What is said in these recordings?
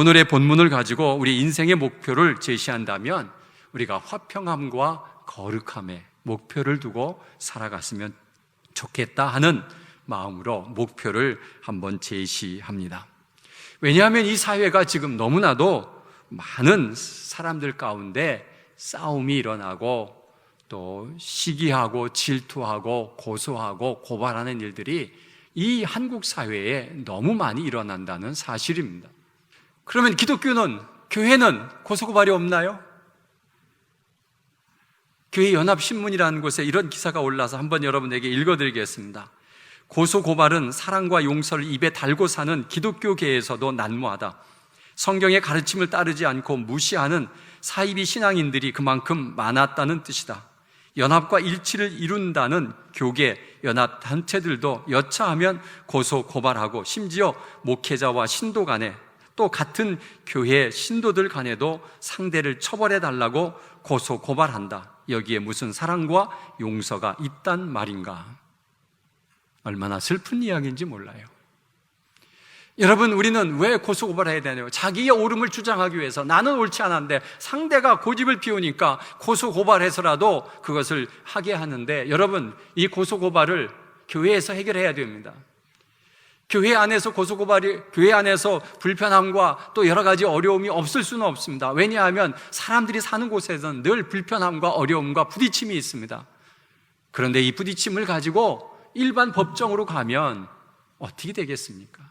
오늘의 본문을 가지고 우리 인생의 목표를 제시한다면 우리가 화평함과 거룩함에 목표를 두고 살아갔으면 좋겠다 하는 마음으로 목표를 한번 제시합니다. 왜냐하면 이 사회가 지금 너무나도 많은 사람들 가운데 싸움이 일어나고 또 시기하고 질투하고 고소하고 고발하는 일들이 이 한국 사회에 너무 많이 일어난다는 사실입니다. 그러면 기독교는, 교회는 고소고발이 없나요? 교회 연합신문이라는 곳에 이런 기사가 올라서 한번 여러분에게 읽어드리겠습니다. 고소고발은 사랑과 용서를 입에 달고 사는 기독교계에서도 난무하다. 성경의 가르침을 따르지 않고 무시하는 사이비 신앙인들이 그만큼 많았다는 뜻이다. 연합과 일치를 이룬다는 교계, 연합 단체들도 여차하면 고소, 고발하고 심지어 목회자와 신도 간에 또 같은 교회 신도들 간에도 상대를 처벌해달라고 고소, 고발한다. 여기에 무슨 사랑과 용서가 있단 말인가? 얼마나 슬픈 이야기인지 몰라요. 여러분, 우리는 왜 고소고발해야 되나요? 자기의 옳음을 주장하기 위해서 나는 옳지 않았는데 상대가 고집을 피우니까 고소고발해서라도 그것을 하게 하는데, 여러분, 이 고소고발을 교회에서 해결해야 됩니다. 교회 안에서 고소고발이, 교회 안에서 불편함과 또 여러 가지 어려움이 없을 수는 없습니다. 왜냐하면 사람들이 사는 곳에서는 늘 불편함과 어려움과 부딪힘이 있습니다. 그런데 이 부딪힘을 가지고 일반 법정으로 가면 어떻게 되겠습니까?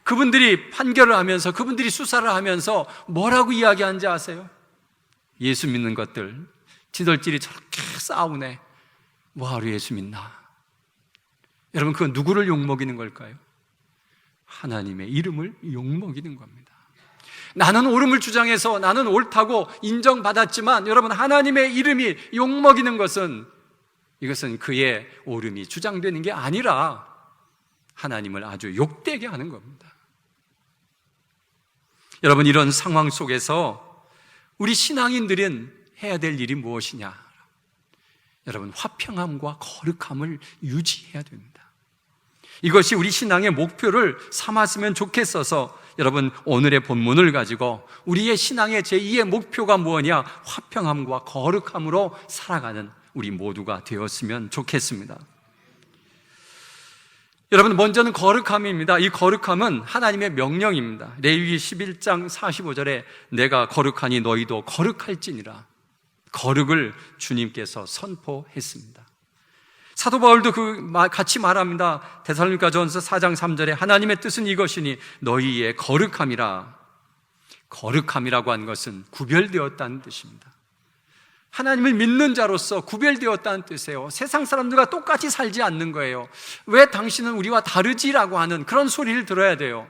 그분들이 판결을 하면서, 그분들이 수사를 하면서 뭐라고 이야기하는지 아세요? 예수 믿는 것들 지들끼리 저렇게 싸우네. 뭐하러 예수 믿나? 여러분, 그건 누구를 욕먹이는 걸까요? 하나님의 이름을 욕먹이는 겁니다. 나는 옳음을 주장해서 나는 옳다고 인정받았지만, 여러분, 하나님의 이름이 욕먹이는 것은, 이것은 그의 옳음이 주장되는 게 아니라 하나님을 아주 욕되게 하는 겁니다. 여러분, 이런 상황 속에서 우리 신앙인들은 해야 될 일이 무엇이냐? 여러분, 화평함과 거룩함을 유지해야 됩니다. 이것이 우리 신앙의 목표를 삼았으면 좋겠어서 여러분, 오늘의 본문을 가지고 우리의 신앙의 제2의 목표가 무엇이냐? 화평함과 거룩함으로 살아가는 우리 모두가 되었으면 좋겠습니다. 여러분, 먼저는 거룩함입니다. 이 거룩함은 하나님의 명령입니다. 레위기 11장 45절에 내가 거룩하니 너희도 거룩할지니라. 거룩을 주님께서 선포했습니다. 사도 바울도 같이 말합니다. 데살로니가전서 4장 3절에 하나님의 뜻은 이것이니 너희의 거룩함이라. 거룩함이라고 한 것은 구별되었다는 뜻입니다. 하나님을 믿는 자로서 구별되었다는 뜻이에요. 세상 사람들과 똑같이 살지 않는 거예요. 왜 당신은 우리와 다르지라고 하는 그런 소리를 들어야 돼요.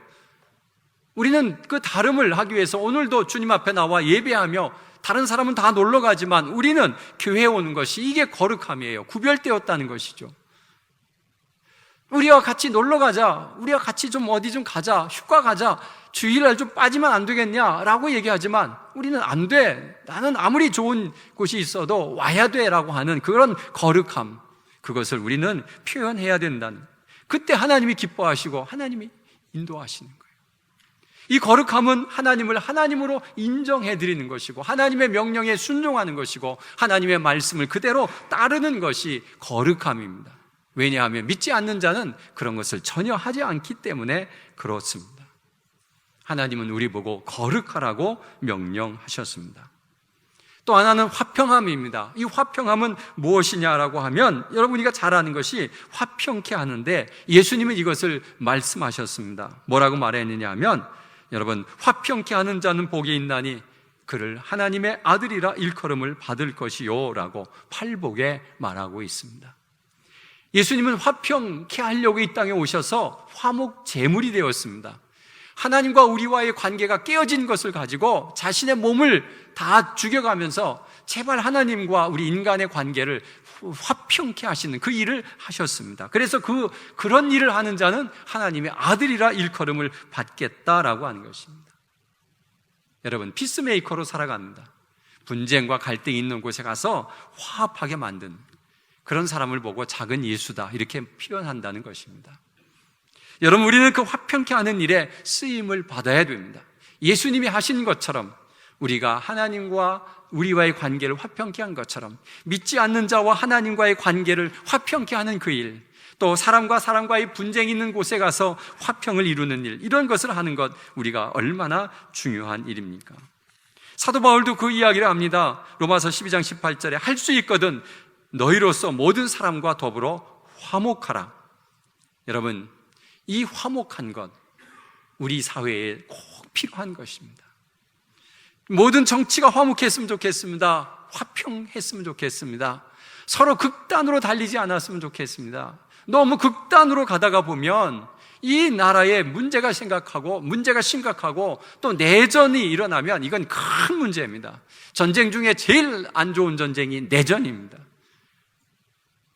우리는 그 다름을 하기 위해서 오늘도 주님 앞에 나와 예배하며, 다른 사람은 다 놀러 가지만 우리는 교회에 오는 것이, 이게 거룩함이에요. 구별되었다는 것이죠. 우리와 같이 놀러 가자, 우리와 같이 좀 어디 좀 가자, 휴가 가자, 주일날 좀 빠지면 안 되겠냐라고 얘기하지만 우리는 안 돼, 나는 아무리 좋은 곳이 있어도 와야 돼라고 하는 그런 거룩함, 그것을 우리는 표현해야 된다는, 그때 하나님이 기뻐하시고 하나님이 인도하시는 거예요. 이 거룩함은 하나님을 하나님으로 인정해드리는 것이고, 하나님의 명령에 순종하는 것이고, 하나님의 말씀을 그대로 따르는 것이 거룩함입니다. 왜냐하면 믿지 않는 자는 그런 것을 전혀 하지 않기 때문에 그렇습니다. 하나님은 우리 보고 거룩하라고 명령하셨습니다. 또 하나는 화평함입니다. 이 화평함은 무엇이냐라고 하면, 여러분이가 잘 아는 것이 화평케 하는데, 예수님은 이것을 말씀하셨습니다. 뭐라고 말했느냐 하면, 여러분, 화평케 하는 자는 복이 있나니 그를 하나님의 아들이라 일컬음을 받을 것이요 라고 팔복에 말하고 있습니다. 예수님은 화평케 하려고 이 땅에 오셔서 화목 제물이 되었습니다. 하나님과 우리와의 관계가 깨어진 것을 가지고 자신의 몸을 다 죽여가면서 제발 하나님과 우리 인간의 관계를 화평케 하시는 그 일을 하셨습니다. 그래서 그런 일을 하는 자는 하나님의 아들이라 일컬음을 받겠다라고 하는 것입니다. 여러분, 피스메이커로 살아갑니다. 분쟁과 갈등이 있는 곳에 가서 화합하게 만든 그런 사람을 보고 작은 예수다, 이렇게 표현한다는 것입니다. 여러분, 우리는 그 화평케 하는 일에 쓰임을 받아야 됩니다. 예수님이 하신 것처럼 우리가 하나님과 우리와의 관계를 화평케 한 것처럼 믿지 않는 자와 하나님과의 관계를 화평케 하는 그 일, 또 사람과 사람과의 분쟁이 있는 곳에 가서 화평을 이루는 일, 이런 것을 하는 것, 우리가 얼마나 중요한 일입니까? 사도 바울도 그 이야기를 합니다. 로마서 12장 18절에 할 수 있거든 너희로서 모든 사람과 더불어 화목하라. 여러분, 이 화목한 것, 우리 사회에 꼭 필요한 것입니다. 모든 정치가 화목했으면 좋겠습니다. 화평했으면 좋겠습니다. 서로 극단으로 달리지 않았으면 좋겠습니다. 너무 극단으로 가다가 보면 이 나라에 문제가 심각하고 또 내전이 일어나면 이건 큰 문제입니다. 전쟁 중에 제일 안 좋은 전쟁이 내전입니다.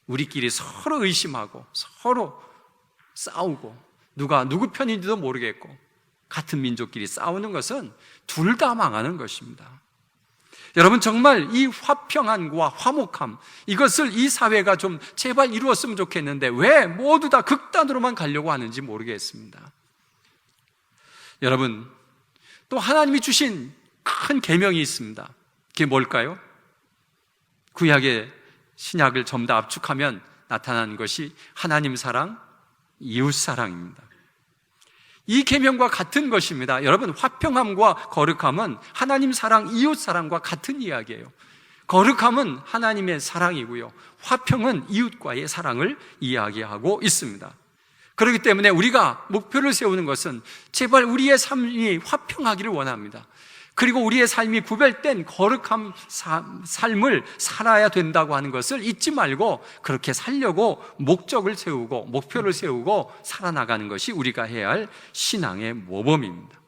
우리끼리 서로 의심하고 서로 싸우고 누가 누구 편인지도 모르겠고 같은 민족끼리 싸우는 것은 둘 다 망하는 것입니다. 여러분, 정말 이 화평함과 화목함, 이것을 이 사회가 좀 제발 이루었으면 좋겠는데 왜 모두 다 극단으로만 가려고 하는지 모르겠습니다. 여러분, 또 하나님이 주신 큰 계명이 있습니다. 그게 뭘까요? 구약의 신약을 전부 다 압축하면 나타나는 것이 하나님 사랑, 이웃 사랑입니다. 이 계명과 같은 것입니다. 여러분, 화평함과 거룩함은 하나님 사랑, 이웃 사랑과 같은 이야기예요. 거룩함은 하나님의 사랑이고요, 화평은 이웃과의 사랑을 이야기하고 있습니다. 그렇기 때문에 우리가 목표를 세우는 것은 제발 우리의 삶이 화평하기를 원합니다. 그리고 우리의 삶이 구별된 거룩한 삶을 살아야 된다고 하는 것을 잊지 말고 그렇게 살려고 목적을 세우고 목표를 세우고 살아나가는 것이 우리가 해야 할 신앙의 모범입니다.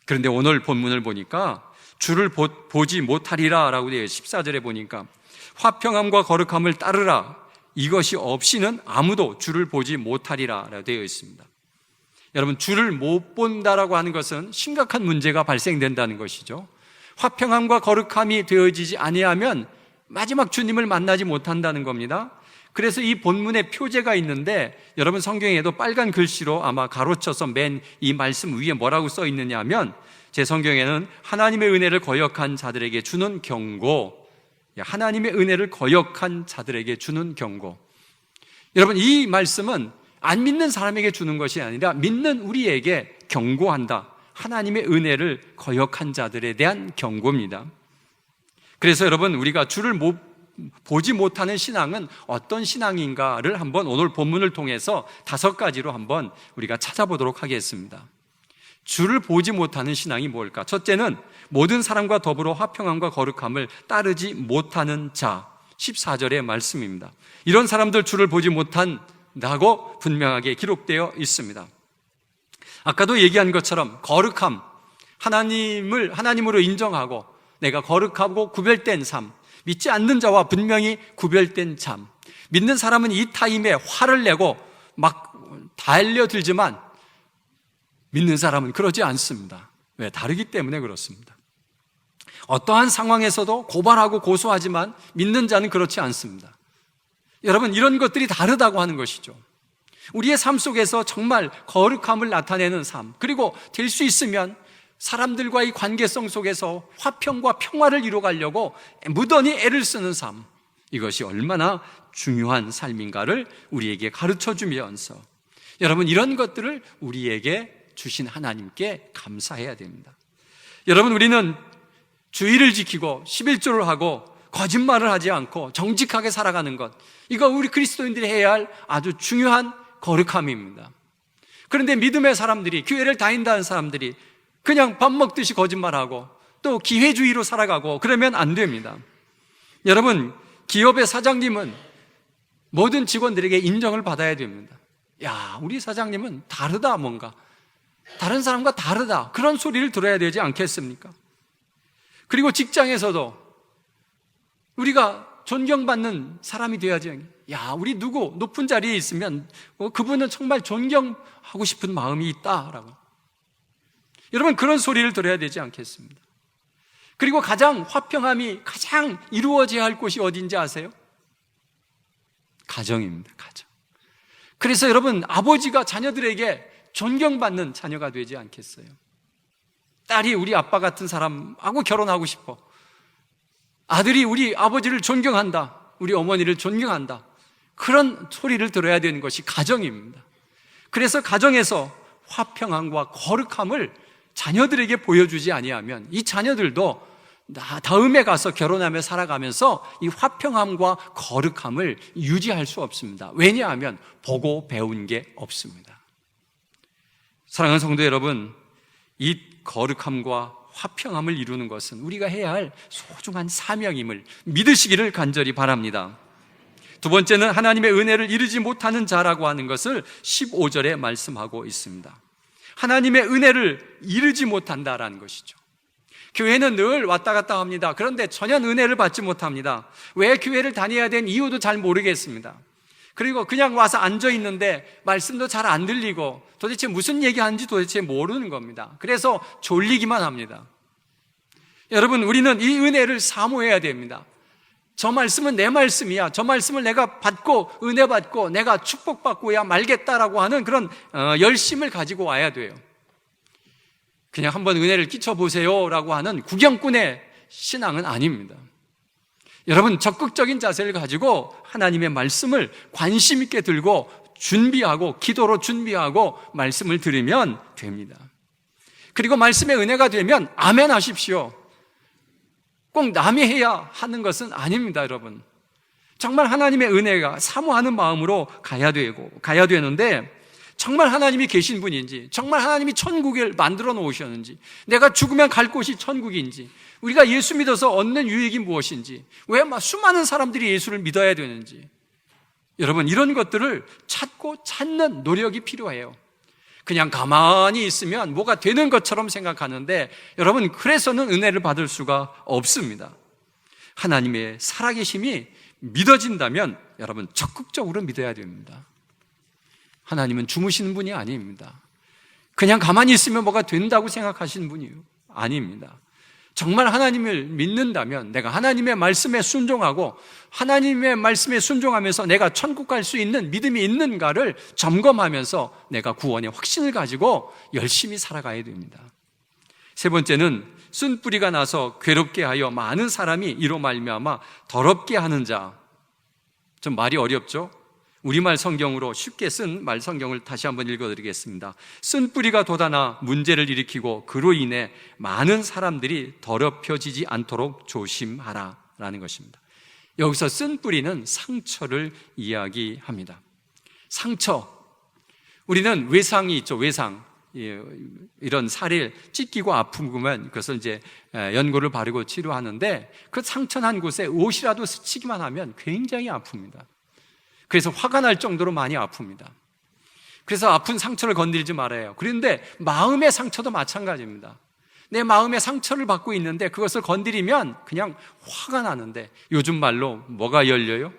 그런데 오늘 본문을 보니까 주를 보지 못하리라 라고 되어 14절에 보니까 화평함과 거룩함을 따르라, 이것이 없이는 아무도 주를 보지 못하리라 라고 되어 있습니다. 여러분, 주를 못 본다라고 하는 것은 심각한 문제가 발생된다는 것이죠. 화평함과 거룩함이 되어지지 아니하면 마지막 주님을 만나지 못한다는 겁니다. 그래서 이 본문에 표제가 있는데 여러분 성경에도 빨간 글씨로 아마 가로쳐서 맨 이 말씀 위에 뭐라고 써 있느냐 하면, 제 성경에는 하나님의 은혜를 거역한 자들에게 주는 경고, 하나님의 은혜를 거역한 자들에게 주는 경고. 여러분, 이 말씀은 안 믿는 사람에게 주는 것이 아니라 믿는 우리에게 경고한다. 하나님의 은혜를 거역한 자들에 대한 경고입니다. 그래서 여러분, 우리가 주를 보지 못하는 신앙은 어떤 신앙인가를 한번 오늘 본문을 통해서 5가지로 한번 우리가 찾아보도록 하겠습니다. 주를 보지 못하는 신앙이 뭘까? 첫째는 모든 사람과 더불어 화평함과 거룩함을 따르지 못하는 자, 14절의 말씀입니다. 이런 사람들 주를 보지 못한다고 분명하게 기록되어 있습니다. 아까도 얘기한 것처럼 거룩함, 하나님으로 인정하고 내가 거룩하고 구별된 삶, 믿지 않는 자와 분명히 구별된 삶. 믿는 사람은 이 타임에 화를 내고 막 달려들지만 믿는 사람은 그러지 않습니다. 왜? 다르기 때문에 그렇습니다. 어떠한 상황에서도 고발하고 고소하지만 믿는 자는 그렇지 않습니다. 여러분, 이런 것들이 다르다고 하는 것이죠. 우리의 삶 속에서 정말 거룩함을 나타내는 삶, 그리고 될 수 있으면 사람들과의 관계성 속에서 화평과 평화를 이루어가려고 무던히 애를 쓰는 삶, 이것이 얼마나 중요한 삶인가를 우리에게 가르쳐주면서 여러분, 이런 것들을 우리에게 주신 하나님께 감사해야 됩니다. 여러분, 우리는 주의를 지키고 11조를 하고 거짓말을 하지 않고 정직하게 살아가는 것, 이거 우리 그리스도인들이 해야 할 아주 중요한 거룩함입니다. 그런데 믿음의 사람들이, 교회를 다닌다는 사람들이 그냥 밥 먹듯이 거짓말하고 또 기회주의로 살아가고 그러면 안 됩니다. 여러분, 기업의 사장님은 모든 직원들에게 인정을 받아야 됩니다. 야, 우리 사장님은 다르다, 뭔가 다른 사람과 다르다, 그런 소리를 들어야 되지 않겠습니까? 그리고 직장에서도 우리가 존경받는 사람이 되어야지. 야, 우리 누구 높은 자리에 있으면 그분은 정말 존경하고 싶은 마음이 있다라고. 여러분, 그런 소리를 들어야 되지 않겠습니다? 그리고 가장 화평함이 가장 이루어져야 할 곳이 어딘지 아세요? 가정입니다. 가정. 그래서 여러분, 아버지가 자녀들에게 존경받는 자녀가 되지 않겠어요? 딸이 우리 아빠 같은 사람하고 결혼하고 싶어. 아들이 우리 아버지를 존경한다. 우리 어머니를 존경한다. 그런 소리를 들어야 되는 것이 가정입니다. 그래서 가정에서 화평함과 거룩함을 자녀들에게 보여주지 아니하면 이 자녀들도 다음에 가서 결혼하며 살아가면서 이 화평함과 거룩함을 유지할 수 없습니다. 왜냐하면 보고 배운 게 없습니다. 사랑하는 성도 여러분, 이 거룩함과 화평함을 이루는 것은 우리가 해야 할 소중한 사명임을 믿으시기를 간절히 바랍니다. 두 번째는 하나님의 은혜를 이루지 못하는 자라고 하는 것을 15절에 말씀하고 있습니다. 하나님의 은혜를 이루지 못한다라는 것이죠. 교회는 늘 왔다 갔다 합니다. 그런데 전혀 은혜를 받지 못합니다. 왜 교회를 다녀야 된 이유도 잘 모르겠습니다. 그리고 그냥 와서 앉아 있는데 말씀도 잘 안 들리고 도대체 무슨 얘기하는지 도대체 모르는 겁니다. 그래서 졸리기만 합니다. 여러분, 우리는 이 은혜를 사모해야 됩니다. 저 말씀은 내 말씀이야. 저 말씀을 내가 받고 은혜 받고 내가 축복받고야 말겠다라고 하는 그런 열심을 가지고 와야 돼요. 그냥 한번 은혜를 끼쳐보세요 라고 하는 구경꾼의 신앙은 아닙니다. 여러분, 적극적인 자세를 가지고 하나님의 말씀을 관심 있게 들고 준비하고 기도로 준비하고 말씀을 들으면 됩니다. 그리고 말씀의 은혜가 되면 아멘 하십시오. 꼭 남이 해야 하는 것은 아닙니다, 여러분. 정말 하나님의 은혜가 사모하는 마음으로 가야 되는데 정말 하나님이 계신 분인지, 정말 하나님이 천국을 만들어 놓으셨는지, 내가 죽으면 갈 곳이 천국인지, 우리가 예수 믿어서 얻는 유익이 무엇인지, 왜 수많은 사람들이 예수를 믿어야 되는지, 여러분, 이런 것들을 찾는 노력이 필요해요. 그냥 가만히 있으면 뭐가 되는 것처럼 생각하는데 여러분, 그래서는 은혜를 받을 수가 없습니다. 하나님의 살아계심이 믿어진다면 여러분, 적극적으로 믿어야 됩니다. 하나님은 주무시는 분이 아닙니다. 그냥 가만히 있으면 뭐가 된다고 생각하시는 분이 아닙니다. 정말 하나님을 믿는다면 내가 하나님의 말씀에 순종하고 하나님의 말씀에 순종하면서 내가 천국 갈 수 있는 믿음이 있는가를 점검하면서 내가 구원의 확신을 가지고 열심히 살아가야 됩니다. 세 번째는 쓴뿌리가 나서 괴롭게 하여 많은 사람이 이로 말미암아 더럽게 하는 자. 좀 말이 어렵죠? 우리말 성경으로 쉽게 쓴 말 성경을 다시 한번 읽어드리겠습니다. 쓴뿌리가 돋아나 문제를 일으키고 그로 인해 많은 사람들이 더럽혀지지 않도록 조심하라 라는 것입니다. 여기서 쓴뿌리는 상처를 이야기합니다. 상처, 우리는 외상이 있죠. 외상, 이런 살을 찢기고 아프면 그것을 이제 연고를 바르고 치료하는데 그 상처난 곳에 옷이라도 스치기만 하면 굉장히 아픕니다. 그래서 화가 날 정도로 많이 아픕니다. 그래서 아픈 상처를 건드리지 말아요. 그런데 마음의 상처도 마찬가지입니다. 내 마음의 상처를 받고 있는데 그것을 건드리면 그냥 화가 나는데 요즘 말로 뭐가 열려요?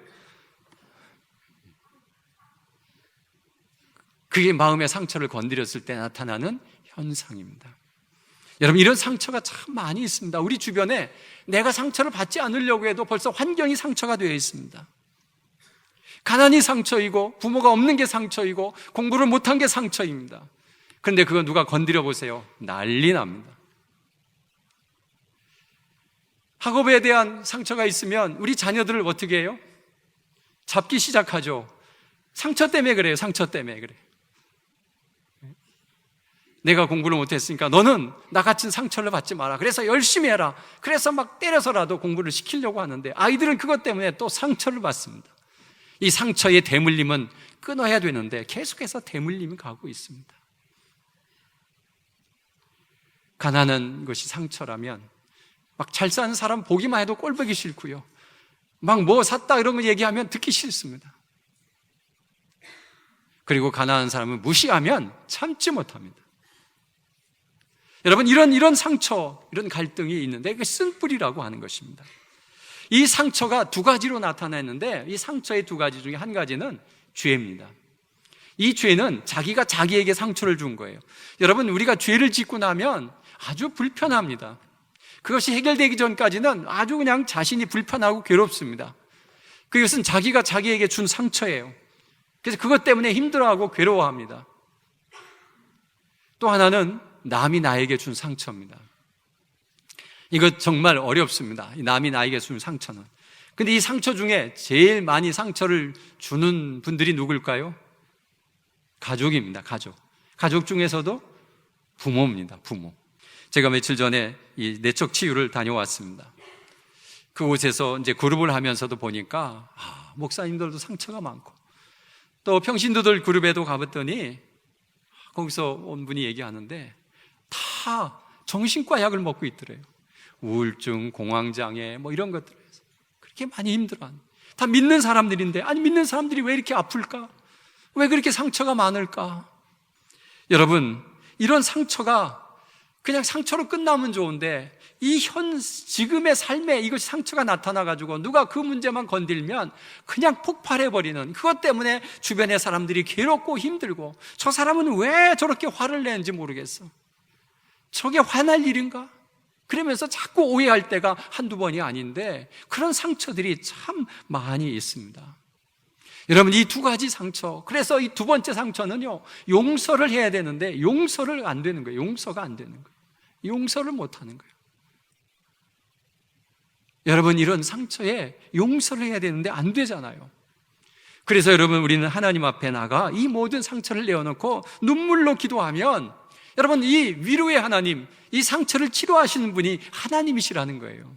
그게 마음의 상처를 건드렸을 때 나타나는 현상입니다. 여러분, 이런 상처가 참 많이 있습니다. 우리 주변에 내가 상처를 받지 않으려고 해도 벌써 환경이 상처가 되어 있습니다. 가난이 상처이고 부모가 없는 게 상처이고 공부를 못한 게 상처입니다. 그런데 그거 누가 건드려 보세요. 난리 납니다. 학업에 대한 상처가 있으면 우리 자녀들을 어떻게 해요? 잡기 시작하죠. 상처 때문에 그래요. 상처 때문에 그래요. 내가 공부를 못했으니까 너는 나 같은 상처를 받지 마라. 그래서 열심히 해라. 그래서 막 때려서라도 공부를 시키려고 하는데 아이들은 그것 때문에 또 상처를 받습니다. 이 상처의 대물림은 끊어야 되는데 계속해서 대물림이 가고 있습니다. 가난한 것이 상처라면 막 잘 사는 사람 보기만 해도 꼴보기 싫고요. 막 뭐 샀다 이런 거 얘기하면 듣기 싫습니다. 그리고 가난한 사람은 무시하면 참지 못합니다. 여러분, 이런 상처, 이런 갈등이 있는데 그게 쓴뿌리라고 하는 것입니다. 이 상처가 두 가지로 나타나는데 이 상처의 두 가지 중에 한 가지는 죄입니다. 이 죄는 자기가 자기에게 상처를 준 거예요. 여러분, 우리가 죄를 짓고 나면 아주 불편합니다. 그것이 해결되기 전까지는 아주 그냥 자신이 불편하고 괴롭습니다. 그것은 자기가 자기에게 준 상처예요. 그래서 그것 때문에 힘들어하고 괴로워합니다. 또 하나는 남이 나에게 준 상처입니다. 이거 정말 어렵습니다. 남이 나에게 준 상처는. 근데 이 상처 중에 제일 많이 상처를 주는 분들이 누굴까요? 가족입니다. 가족 중에서도 부모입니다. 부모. 제가 며칠 전에 이 내적 치유를 다녀왔습니다. 그곳에서 이제 그룹을 하면서도 보니까 목사님들도 상처가 많고, 또 평신도들 그룹에도 가봤더니 거기서 온 분이 얘기하는데 다 정신과 약을 먹고 있더래요. 우울증, 공황장애 뭐 이런 것들에서 그렇게 많이 힘들어하는, 다 믿는 사람들인데, 아니 믿는 사람들이 왜 이렇게 아플까? 왜 그렇게 상처가 많을까? 여러분, 이런 상처가 그냥 상처로 끝나면 좋은데 이 지금의 삶에 이것이 상처가 나타나가지고 누가 그 문제만 건들면 그냥 폭발해버리는, 그것 때문에 주변의 사람들이 괴롭고 힘들고, 저 사람은 왜 저렇게 화를 내는지 모르겠어, 저게 화날 일인가? 그러면서 자꾸 오해할 때가 한두 번이 아닌데 그런 상처들이 참 많이 있습니다. 여러분, 이 두 가지 상처, 그래서 이 두 번째 상처는요, 용서를 해야 되는데 용서를 안 되는 거예요. 용서가 안 되는 거예요. 용서를 못 하는 거예요. 여러분, 이런 상처에 용서를 해야 되는데 안 되잖아요. 그래서 여러분, 우리는 하나님 앞에 나가 이 모든 상처를 내어놓고 눈물로 기도하면, 여러분, 이 위로의 하나님, 이 상처를 치료하시는 분이 하나님이시라는 거예요.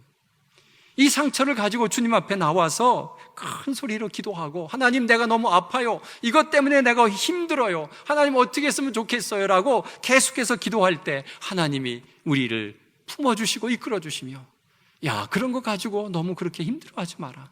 이 상처를 가지고 주님 앞에 나와서 큰 소리로 기도하고, 하나님, 내가 너무 아파요, 이것 때문에 내가 힘들어요, 하나님 어떻게 했으면 좋겠어요 라고 계속해서 기도할 때 하나님이 우리를 품어주시고 이끌어주시며, 야, 그런 거 가지고 너무 그렇게 힘들어하지 마라.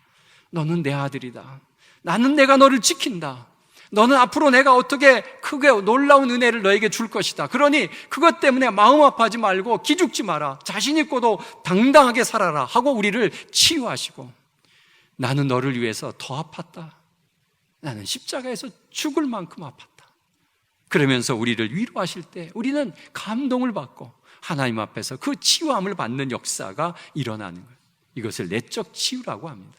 너는 내 아들이다. 나는 내가 너를 지킨다. 너는 앞으로 내가 어떻게 크게 놀라운 은혜를 너에게 줄 것이다. 그러니 그것 때문에 마음 아파하지 말고 기죽지 마라. 자신 있고도 당당하게 살아라 하고 우리를 치유하시고, 나는 너를 위해서 더 아팠다. 나는 십자가에서 죽을 만큼 아팠다. 그러면서 우리를 위로하실 때 우리는 감동을 받고 하나님 앞에서 그 치유함을 받는 역사가 일어나는 거예요. 이것을 내적 치유라고 합니다.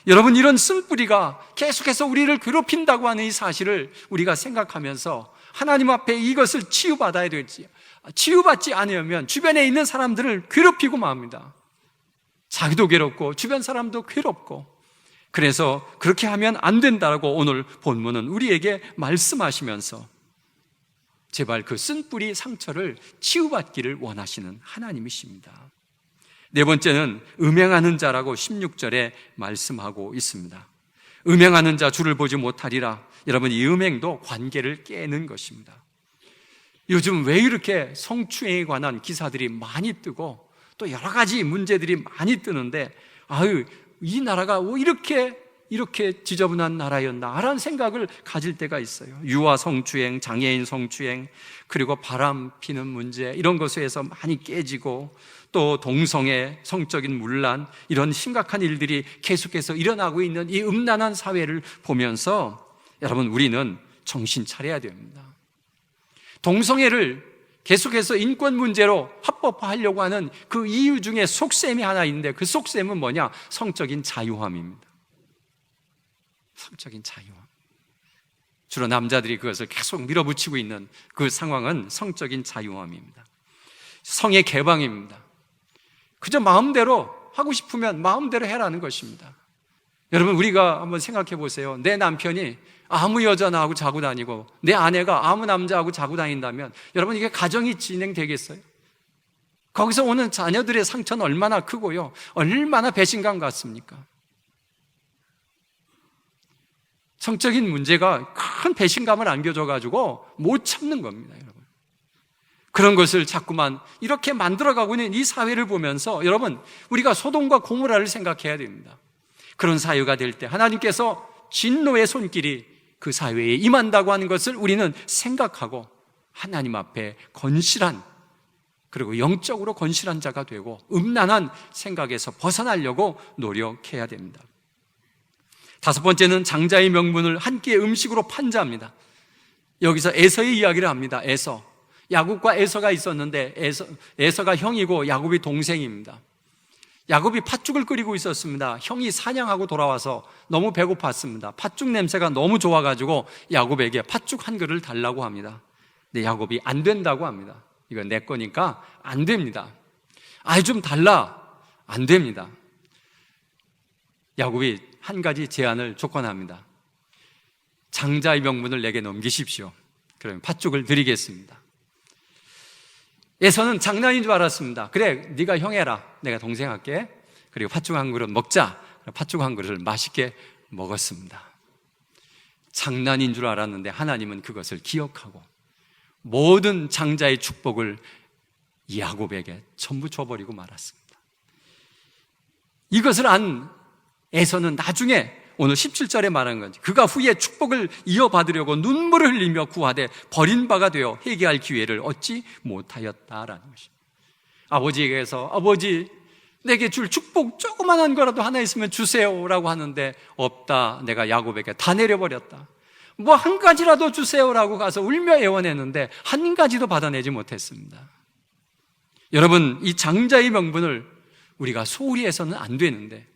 여러분, 이런 쓴뿌리가 계속해서 우리를 괴롭힌다고 하는 이 사실을 우리가 생각하면서 하나님 앞에 이것을 치유받아야 될지, 치유받지 않으면 주변에 있는 사람들을 괴롭히고 맙니다. 자기도 괴롭고 주변 사람도 괴롭고, 그래서 그렇게 하면 안 된다고 오늘 본문은 우리에게 말씀하시면서 제발 그 쓴뿌리 상처를 치유받기를 원하시는 하나님이십니다. 네 번째는 음행하는 자라고 16절에 말씀하고 있습니다. 음행하는 자 주를 보지 못하리라. 여러분, 이 음행도 관계를 깨는 것입니다. 요즘 왜 이렇게 성추행에 관한 기사들이 많이 뜨고 또 여러 가지 문제들이 많이 뜨는데, 이 나라가 이렇게 지저분한 나라였나 라는 생각을 가질 때가 있어요. 유아 성추행, 장애인 성추행, 그리고 바람 피는 문제, 이런 것에서 많이 깨지고, 또 동성애, 성적인 문란, 이런 심각한 일들이 계속해서 일어나고 있는 이 음란한 사회를 보면서 여러분, 우리는 정신 차려야 됩니다. 동성애를 계속해서 인권 문제로 합법화하려고 하는 그 이유 중에 속셈이 하나 있는데, 그 속셈은 뭐냐? 성적인 자유함입니다. 성적인 자유함. 주로 남자들이 그것을 계속 밀어붙이고 있는 그 상황은 성적인 자유함입니다. 성의 개방입니다. 그저 마음대로 하고 싶으면 마음대로 해라는 것입니다. 여러분, 우리가 한번 생각해 보세요. 내 남편이 아무 여자나하고 자고 다니고 내 아내가 아무 남자하고 자고 다닌다면 여러분, 이게 가정이 진행되겠어요? 거기서 오는 자녀들의 상처는 얼마나 크고요, 얼마나 배신감 같습니까? 성적인 문제가 큰 배신감을 안겨줘가지고 못 참는 겁니다, 여러분. 그런 것을 자꾸만 이렇게 만들어가고 있는 이 사회를 보면서 여러분, 우리가 소돔과 고모라를 생각해야 됩니다. 그런 사회가 될 때 하나님께서 진노의 손길이 그 사회에 임한다고 하는 것을 우리는 생각하고 하나님 앞에 건실한, 그리고 영적으로 건실한 자가 되고 음란한 생각에서 벗어나려고 노력해야 됩니다. 다섯 번째는 장자의 명분을 한 끼의 음식으로 판자합니다. 여기서 에서의 이야기를 합니다. 에서, 야곱과 에서가 있었는데 에서가 형이고 야곱이 동생입니다. 야곱이 팥죽을 끓이고 있었습니다. 형이 사냥하고 돌아와서 너무 배고팠습니다. 팥죽 냄새가 너무 좋아가지고 야곱에게 팥죽 한 그릇을 달라고 합니다. 근데 야곱이 안 된다고 합니다. 이건 내 거니까 안 됩니다. 아이, 좀 달라. 안 됩니다. 야곱이 한 가지 제안을 조건합니다. 장자의 명분을 내게 넘기십시오. 그러면 팥죽을 드리겠습니다. 에서는 장난인 줄 알았습니다. 그래, 네가 형 해라. 내가 동생 할게. 그리고 팥죽 한 그릇 먹자. 팥죽 한 그릇을 맛있게 먹었습니다. 장난인 줄 알았는데 하나님은 그것을 기억하고 모든 장자의 축복을 야곱에게 전부 줘버리고 말았습니다. 이것을 안 에서는 나중에 오늘 17절에 말한 건지 그가 후에 축복을 이어받으려고 눈물을 흘리며 구하되 버린 바가 되어 회개할 기회를 얻지 못하였다라는 것입니다. 아버지에게서 아버지 내게 줄 축복 조그만한 거라도 하나 있으면 주세요라고 하는데 없다. 내가 야곱에게 다 내려버렸다. 뭐 한 가지라도 주세요라고 가서 울며 애원했는데 한 가지도 받아내지 못했습니다. 여러분, 이 장자의 명분을 우리가 소홀히 해서는 안 되는데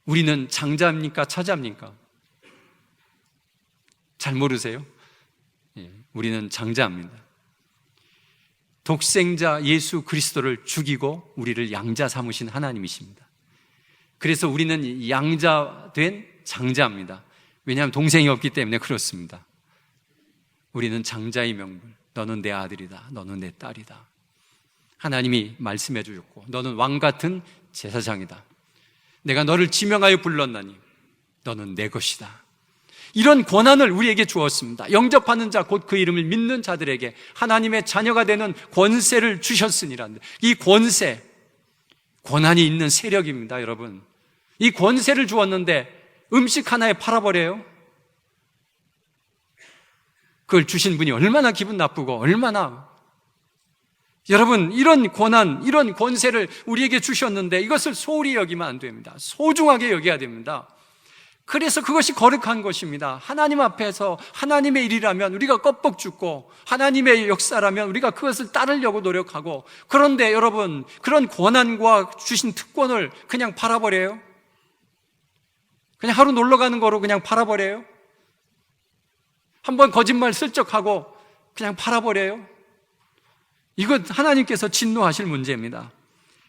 우리는 장자입니까? 차자입니까? 잘 모르세요? 예, 우리는 장자입니다. 독생자 예수 그리스도를 죽이고 우리를 양자 삼으신 하나님이십니다. 그래서 우리는 양자된 장자입니다. 왜냐하면 동생이 없기 때문에 그렇습니다. 우리는 장자의 명분, 너는 내 아들이다, 너는 내 딸이다. 하나님이 말씀해 주셨고 너는 왕같은 제사장이다. 내가 너를 지명하여 불렀나니 너는 내 것이다. 이런 권한을 우리에게 주었습니다. 영접하는 자, 곧 그 이름을 믿는 자들에게 하나님의 자녀가 되는 권세를 주셨으니라는데, 이 권세, 권한이 있는 세력입니다. 여러분, 이 권세를 주었는데 음식 하나에 팔아버려요? 그걸 주신 분이 얼마나 기분 나쁘고 얼마나, 여러분, 이런 권한, 이런 권세를 우리에게 주셨는데 이것을 소홀히 여기면 안 됩니다. 소중하게 여겨야 됩니다. 그래서 그것이 거룩한 것입니다. 하나님 앞에서 하나님의 일이라면 우리가 껍벅 죽고 하나님의 역사라면 우리가 그것을 따르려고 노력하고, 그런데 여러분, 그런 권한과 주신 특권을 그냥 팔아버려요? 그냥 하루 놀러 가는 거로 그냥 팔아버려요? 한번 거짓말 슬쩍하고 그냥 팔아버려요? 이건 하나님께서 진노하실 문제입니다.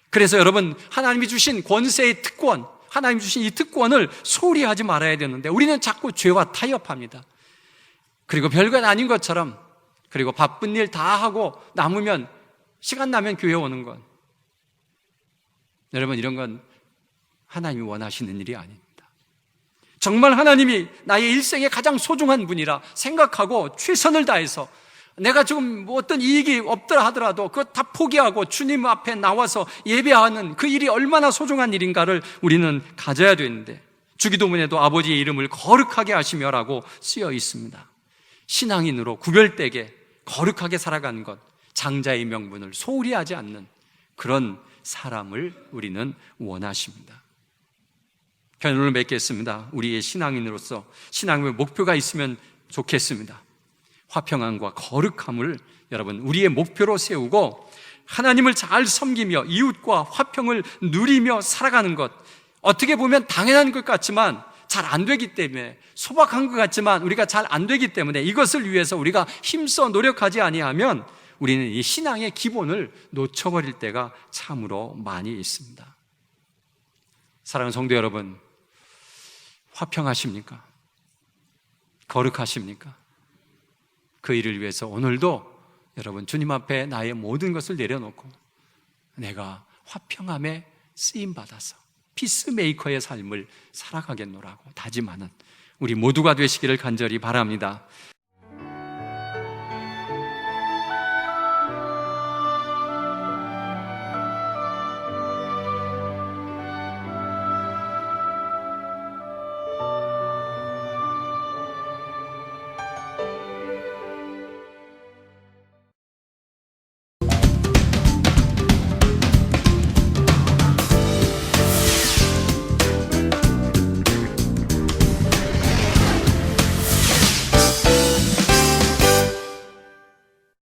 그래서 여러분, 하나님이 주신 권세의 특권, 하나님 주신 이 특권을 소홀히 하지 말아야 되는데 우리는 자꾸 죄와 타협합니다. 그리고 별건 아닌 것처럼, 그리고 바쁜 일 다 하고 남으면 시간 나면 교회 오는 건, 여러분, 이런 건 하나님이 원하시는 일이 아닙니다. 정말 하나님이 나의 일생에 가장 소중한 분이라 생각하고 최선을 다해서, 내가 지금 뭐 어떤 이익이 없더라 하더라도 그거 다 포기하고 주님 앞에 나와서 예배하는 그 일이 얼마나 소중한 일인가를 우리는 가져야 되는데, 주기도문에도 아버지의 이름을 거룩하게 하시며라고 쓰여 있습니다. 신앙인으로 구별되게 거룩하게 살아가는 것, 장자의 명분을 소홀히 하지 않는 그런 사람을 우리는 원하십니다. 결론을 맺겠습니다. 우리의 신앙인으로서 신앙의 목표가 있으면 좋겠습니다. 화평함과 거룩함을 여러분 우리의 목표로 세우고 하나님을 잘 섬기며 이웃과 화평을 누리며 살아가는 것, 어떻게 보면 당연한 것 같지만 잘 안 되기 때문에, 소박한 것 같지만 우리가 잘 안 되기 때문에 이것을 위해서 우리가 힘써 노력하지 아니하면 우리는 이 신앙의 기본을 놓쳐버릴 때가 참으로 많이 있습니다. 사랑하는 성도 여러분, 화평하십니까? 거룩하십니까? 그 일을 위해서 오늘도 여러분 주님 앞에 나의 모든 것을 내려놓고 내가 화평함에 쓰임받아서 피스메이커의 삶을 살아가겠노라고 다짐하는 우리 모두가 되시기를 간절히 바랍니다.